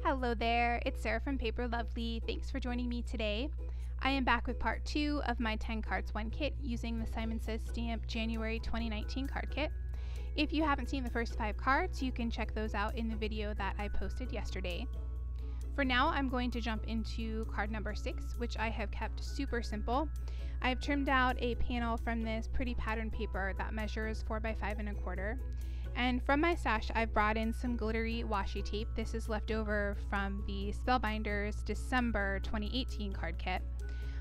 Hello there, it's Sarah from Paper Lovely. Thanks for joining me today. I am back with part 2 of my 10 cards 1 kit using the Simon Says Stamp January 2019 card kit. If you haven't seen the first 5 cards, you can check those out in the video that I posted yesterday. For now, I'm going to jump into card number 6, which I have kept super simple. I've trimmed out a panel from this pretty pattern paper that measures 4 by 5 1/4. And from my stash, I've brought in some glittery washi tape. This is left over from the Spellbinders December 2018 card kit.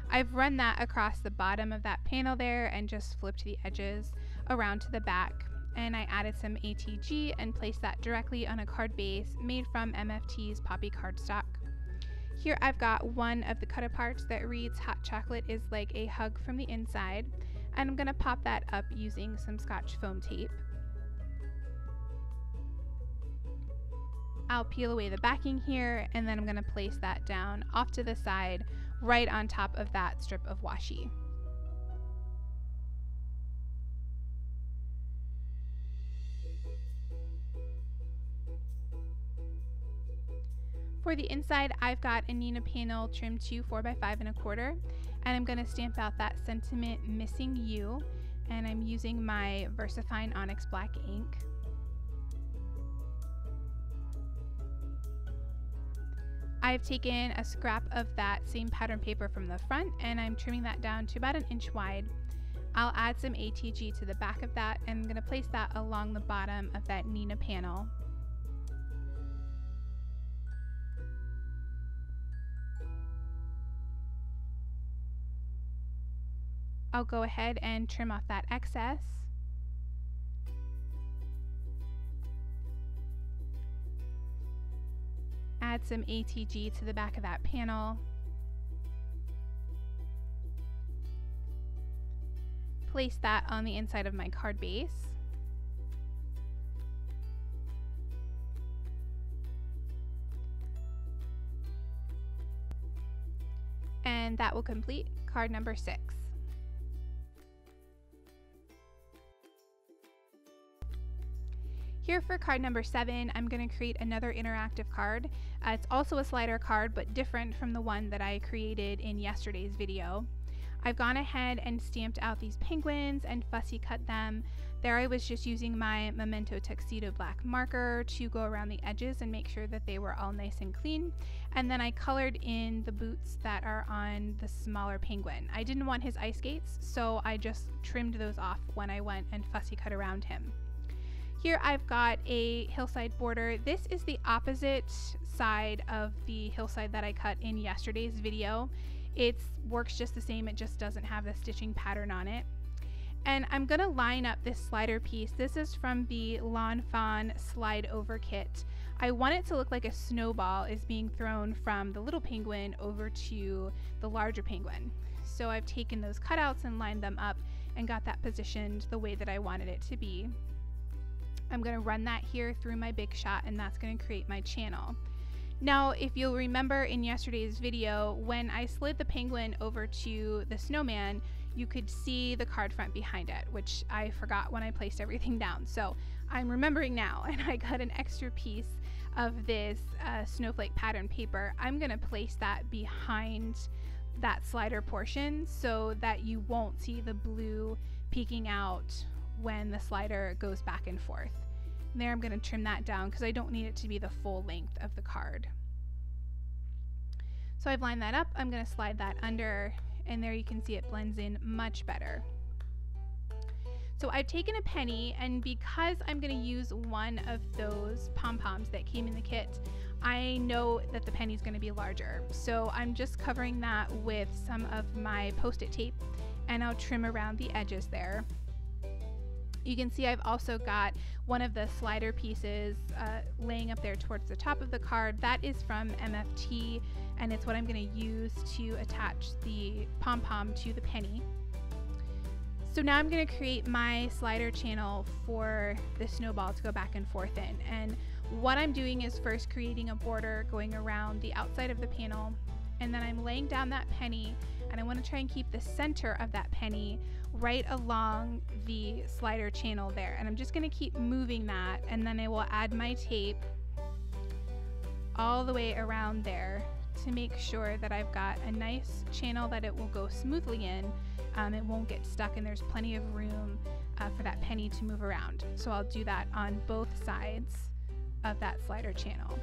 I've run that across the bottom of that panel there and just flipped the edges around to the back. And I added some ATG and placed that directly on a card base made from MFT's Poppy cardstock. Here I've got one of the cut-aparts that reads "Hot chocolate is like a hug from the inside," and I'm going to pop that up using some Scotch foam tape. I'll peel away the backing here, and then I'm going to place that down off to the side right on top of that strip of washi. For the inside, I've got a Nina panel trimmed to 4 by 5 1/4, and I'm going to stamp out that sentiment "Missing You," and I'm using my VersaFine Onyx Black ink. I've taken a scrap of that same pattern paper from the front and I'm trimming that down to about 1 inch wide. I'll add some ATG to the back of that and I'm going to place that along the bottom of that Nina panel. I'll go ahead and trim off that excess. Add some ATG to the back of that panel. Place that on the inside of my card base. And that will complete card number 6. Here for card number 7, I'm going to create another interactive card. It's also a slider card, but different from the one that I created in yesterday's video. I've gone ahead and stamped out these penguins and fussy cut them. There I was just using my Memento Tuxedo black marker to go around the edges and make sure that they were all nice and clean. And then I colored in the boots that are on the smaller penguin. I didn't want his ice skates, so I just trimmed those off when I went and fussy cut around him. Here I've got a hillside border. This is the opposite side of the hillside that I cut in yesterday's video. It works just the same, it just doesn't have the stitching pattern on it. And I'm gonna line up this slider piece. This is from the Lawn Fawn Slide Over Kit. I want it to look like a snowball is being thrown from the little penguin over to the larger penguin. So I've taken those cutouts and lined them up and got that positioned the way that I wanted it to be. I'm going to run that here through my Big Shot, and that's going to create my channel. Now, if you'll remember in yesterday's video, when I slid the penguin over to the snowman, you could see the card front behind it, which I forgot when I placed everything down. So I'm remembering now, and I got an extra piece of this snowflake pattern paper. I'm going to place that behind that slider portion so that you won't see the blue peeking out when the slider goes back and forth. And there I'm going to trim that down because I don't need it to be the full length of the card. So I've lined that up, I'm going to slide that under, and there you can see it blends in much better. So I've taken a penny, and because I'm going to use one of those pom-poms that came in the kit, I know that the penny is going to be larger. So I'm just covering that with some of my Post-it tape, and I'll trim around the edges there. You can see I've also got one of the slider pieces laying up there towards the top of the card. That is from MFT, and it's what I'm going to use to attach the pom-pom to the penny. So now I'm going to create my slider channel for the snowball to go back and forth in. And what I'm doing is first creating a border going around the outside of the panel, and then I'm laying down that penny, and I want to try and keep the center of that penny right along the slider channel there. And I'm just going to keep moving that, and then I will add my tape all the way around there to make sure that I've got a nice channel that it will go smoothly in. It won't get stuck, and there's plenty of room for that penny to move around. So I'll do that on both sides of that slider channel.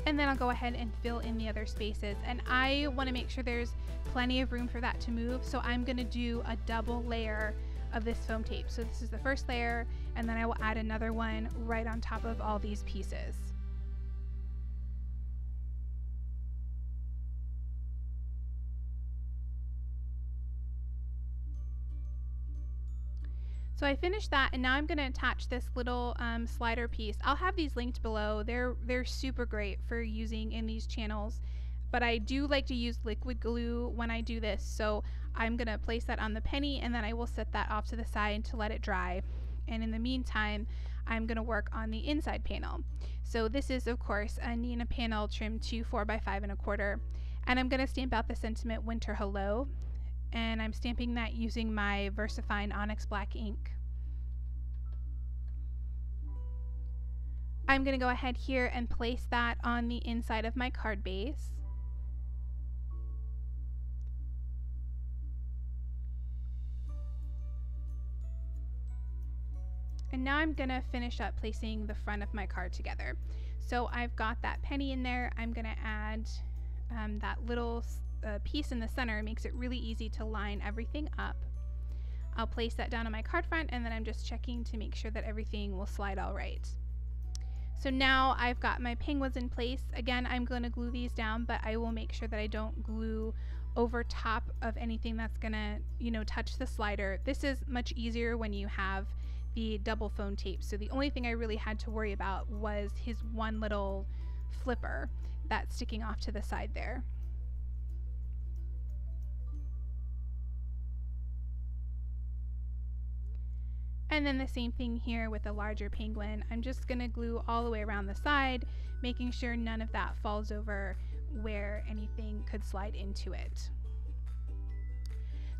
And then I'll go ahead and fill in the other spaces, and I want to make sure there's plenty of room for that to move, so I'm going to do a double layer of this foam tape. So this is the first layer, and then I will add another one right on top of all these pieces. So I finished that, and now I'm going to attach this little slider piece. I'll have these linked below. They're super great for using in these channels, but I do like to use liquid glue when I do this. So I'm going to place that on the penny, and then I will set that off to the side to let it dry. And in the meantime, I'm going to work on the inside panel. So this is, of course, a Nina panel trimmed to 4x5 1/4, and I'm going to stamp out the sentiment Winter Hello. And I'm stamping that using my VersaFine Onyx Black ink. I'm going to go ahead here and place that on the inside of my card base. And now I'm going to finish up placing the front of my card together. So I've got that penny in there. I'm going to add that little piece in the center. Makes it really easy to line everything up. I'll place that down on my card front, and then I'm just checking to make sure that everything will slide all right. So now I've got my penguins in place. Again, I'm going to glue these down, but I will make sure that I don't glue over top of anything that's gonna, touch the slider. This is much easier when you have the double foam tape. So the only thing I really had to worry about was his one little flipper that's sticking off to the side there. And then the same thing here with the larger penguin. I'm just going to glue all the way around the side, making sure none of that falls over where anything could slide into it.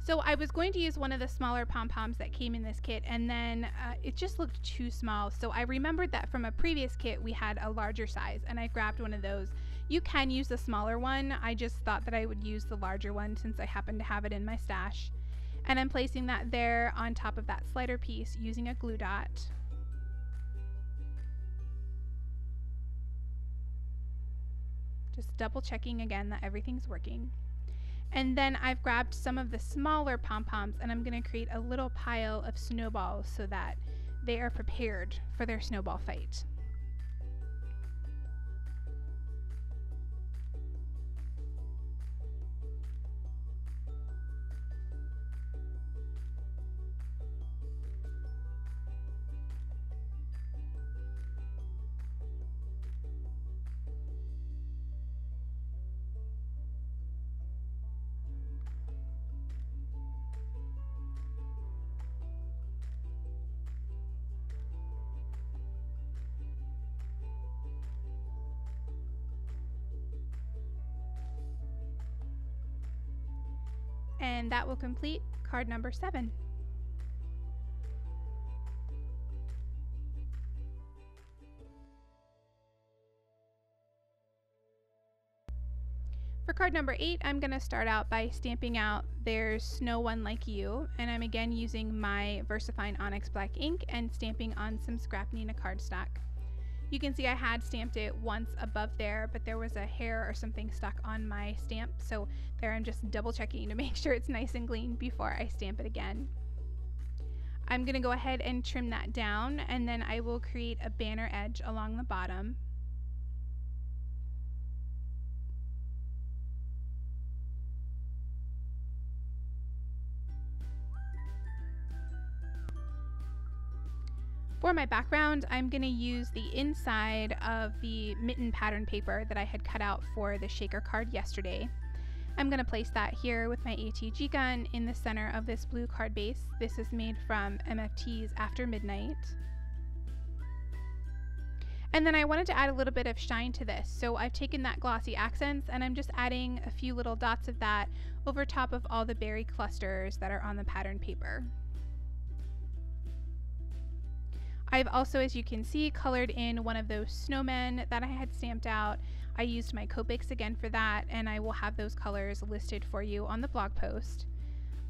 So I was going to use one of the smaller pom-poms that came in this kit, and then it just looked too small. So I remembered that from a previous kit we had a larger size, and I grabbed one of those. You can use the smaller one. I just thought that I would use the larger one since I happen to have it in my stash. And I'm placing that there on top of that slider piece using a glue dot. Just double checking again that everything's working. And then I've grabbed some of the smaller pom-poms, and I'm going to create a little pile of snowballs so that they are prepared for their snowball fight. And that will complete card number 7. For card number 8, I'm going to start out by stamping out There's Snow One Like You, and I'm again using my VersaFine Onyx Black ink and stamping on some scrap Nina cardstock. You can see I had stamped it once above there, but there was a hair or something stuck on my stamp, so there I'm just double checking to make sure it's nice and clean before I stamp it again. I'm going to go ahead and trim that down, and then I will create a banner edge along the bottom. For my background, I'm going to use the inside of the mitten pattern paper that I had cut out for the shaker card yesterday. I'm going to place that here with my ATG gun in the center of this blue card base. This is made from MFT's After Midnight. And then I wanted to add a little bit of shine to this, so I've taken that glossy accents and I'm just adding a few little dots of that over top of all the berry clusters that are on the pattern paper. I've also, as you can see, colored in one of those snowmen that I had stamped out. I used my Copics again for that, and I will have those colors listed for you on the blog post.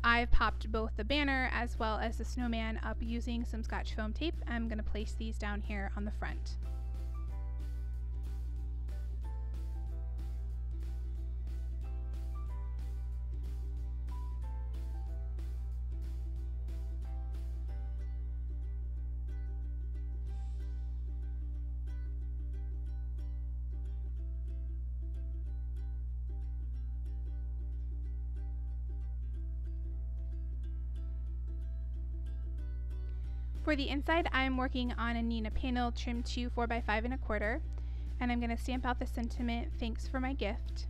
I've popped both the banner as well as the snowman up using some Scotch foam tape. I'm going to place these down here on the front. For the inside, I'm working on a Nina panel trimmed to 4x5 1/4, and I'm going to stamp out the sentiment, "Thanks for my gift."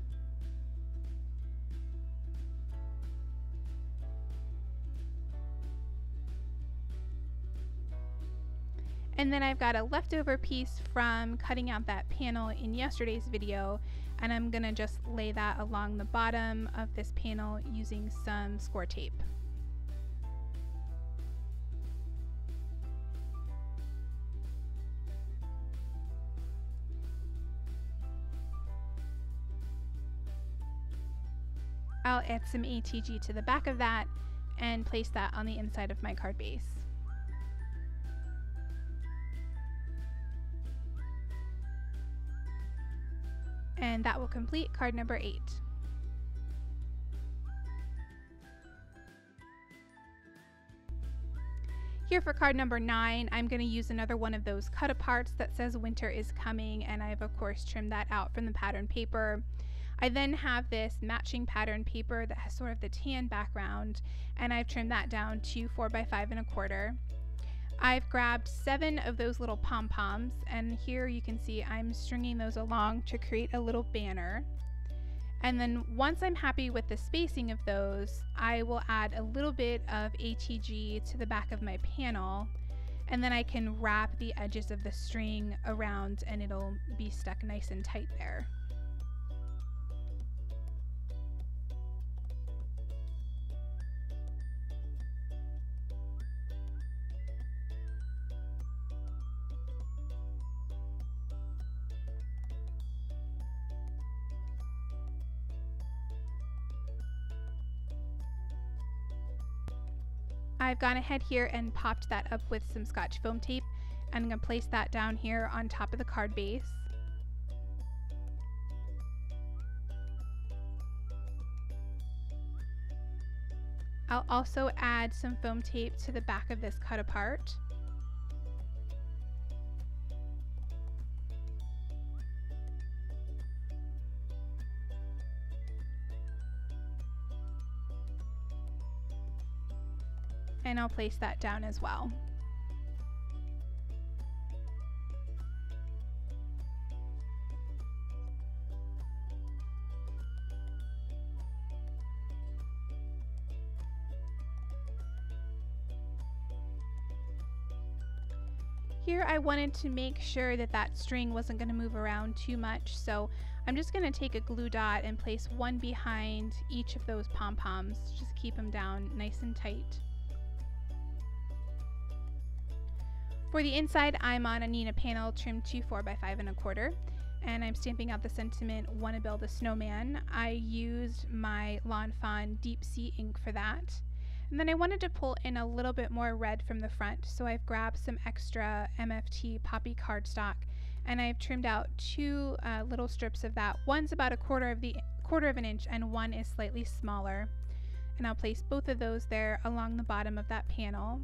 And then I've got a leftover piece from cutting out that panel in yesterday's video, and I'm going to just lay that along the bottom of this panel using some Scor-Tape. I'll add some ATG to the back of that and place that on the inside of my card base. And that will complete card number 8. Here for card number 9, I'm going to use another one of those cut aparts that says "Winter is coming," and I've of course trimmed that out from the pattern paper. I then have this matching pattern paper that has sort of the tan background, and I've trimmed that down to 4x5 1/4. I've grabbed 7 of those little pom-poms, and here you can see I'm stringing those along to create a little banner. And then once I'm happy with the spacing of those, I will add a little bit of ATG to the back of my panel, and then I can wrap the edges of the string around and it'll be stuck nice and tight there. I've gone ahead here and popped that up with some Scotch foam tape, and I'm going to place that down here on top of the card base. I'll also add some foam tape to the back of this cut apart. And I'll place that down as well. Here I wanted to make sure that that string wasn't going to move around too much, so I'm just going to take a glue dot and place one behind each of those pom-poms, just keep them down nice and tight. For the inside, I'm on a Nina panel trimmed to 4x5 1/4, and I'm stamping out the sentiment "Wanna build a snowman." I used my Lawn Fawn Deep Sea ink for that. And then I wanted to pull in a little bit more red from the front, so I've grabbed some extra MFT poppy cardstock, and I've trimmed out 2 little strips of that. One's about a quarter of an inch, and one is slightly smaller. And I'll place both of those there along the bottom of that panel.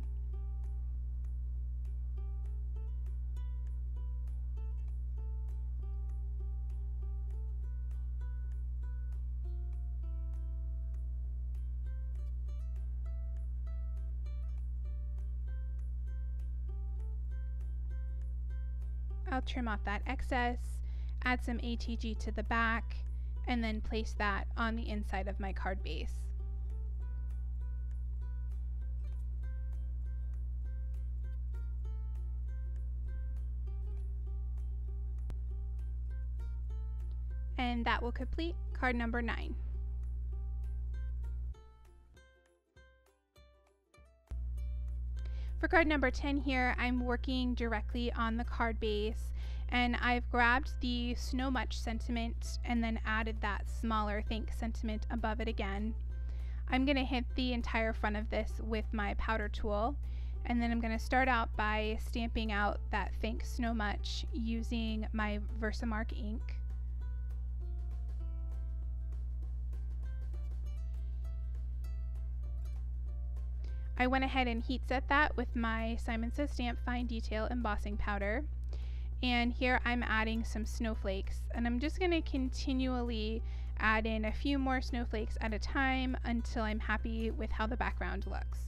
I'll trim off that excess, add some ATG to the back, and then place that on the inside of my card base. And that will complete card number 9. For card number 10 here, I'm working directly on the card base, and I've grabbed the Snow Much sentiment and then added that smaller Think sentiment above it again. I'm going to hit the entire front of this with my powder tool, and then I'm going to start out by stamping out that Think Snow Much using my Versamark ink. I went ahead and heat set that with my Simon Says Stamp Fine Detail embossing powder. And here I'm adding some snowflakes, and I'm just going to continually add in a few more snowflakes at a time until I'm happy with how the background looks.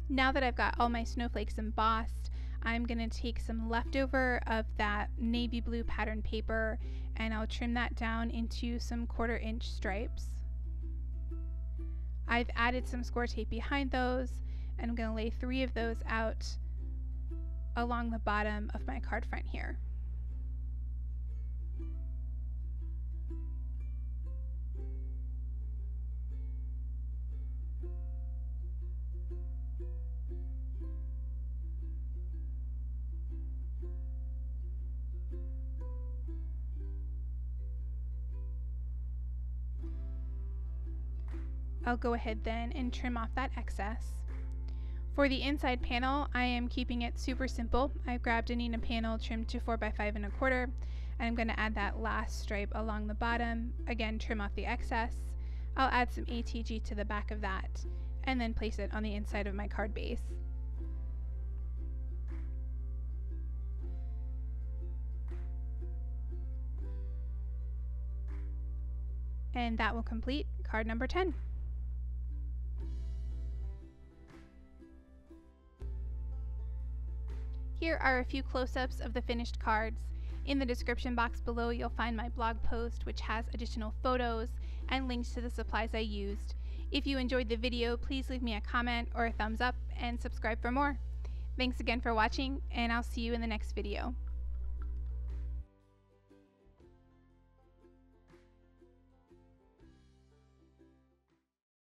Now that I've got all my snowflakes embossed, I'm going to take some leftover of that navy blue pattern paper and I'll trim that down into some 1/4 inch stripes. I've added some Scor-Tape behind those, and I'm going to lay 3 of those out along the bottom of my card front here. I'll go ahead then and trim off that excess. For the inside panel, I am keeping it super simple. I grabbed a Neenah panel trimmed to 4x5 1/4, and I'm going to add that last stripe along the bottom. Again, trim off the excess. I'll add some ATG to the back of that, and then place it on the inside of my card base. And that will complete card number 10. Here are a few close-ups of the finished cards. In the description box below, you'll find my blog post, which has additional photos and links to the supplies I used. If you enjoyed the video, please leave me a comment or a thumbs up and subscribe for more. Thanks again for watching, and I'll see you in the next video.